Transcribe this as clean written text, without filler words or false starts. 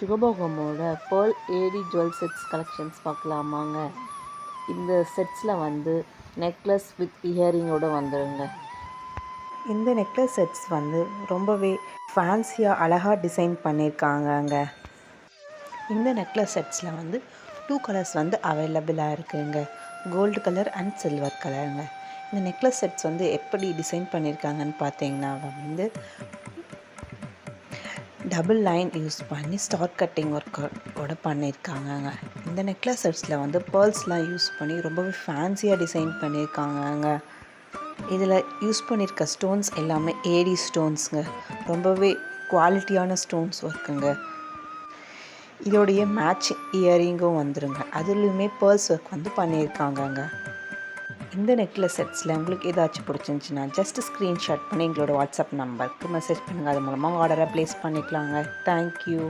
சுகபோகமோட pearl ஏடி jewel sets collections பார்க்கலாமாங்க. இந்த செட்ஸில் வந்து necklace with இயரிங்கோடு வந்துடுங்க. இந்த நெக்லஸ் செட்ஸ் வந்து ரொம்பவே ஃபேன்சியாக அழகாக டிசைன் பண்ணியிருக்காங்கங்க. இந்த நெக்லஸ் செட்ஸில் வந்து 2 கலர்ஸ் வந்து அவைலபிளாக இருக்குதுங்க. கோல்டு கலர் அண்ட் சில்வர் கலருங்க. இந்த நெக்லஸ் செட்ஸ் வந்து எப்படி டிசைன் பண்ணியிருக்காங்கன்னு பார்த்தீங்கன்னா வந்து டபுள் லைன் யூஸ் பண்ணி ஸ்டார் கட்டிங் ஒர்க்கோட பண்ணியிருக்காங்கங்க. இந்த நெக்லஸ் செட்ஸில் வந்து பேர்ல்ஸ்லாம் யூஸ் பண்ணி ரொம்பவே ஃபேன்சியாக டிசைன் பண்ணியிருக்காங்கங்க. இதில் யூஸ் பண்ணியிருக்க ஸ்டோன்ஸ் எல்லாமே ஏடி ஸ்டோன்ஸுங்க. ரொம்பவே குவாலிட்டியான ஸ்டோன்ஸ் ஒர்க்குங்க. இதோடைய மேட்சிங் இயரிங்கும் வந்துடுங்க. அதுலேயுமே பேர்ல்ஸ் ஒர்க் வந்து பண்ணியிருக்காங்கங்க. இந்த நெக்லஸ் செட்ஸில் உங்களுக்கு ஏதாச்சும் பிடிச்சிருந்துச்சின்னா ஜஸ்ட் ஸ்க்ரீன்ஷாட் பண்ணி எங்களோட வாட்ஸ்அப் நம்பருக்கு மெசேஜ் பண்ணுங்கள். அது மூலமாக ஆர்டரை ப்ளேஸ் பண்ணிக்கலாங்க. தேங்க்யூ.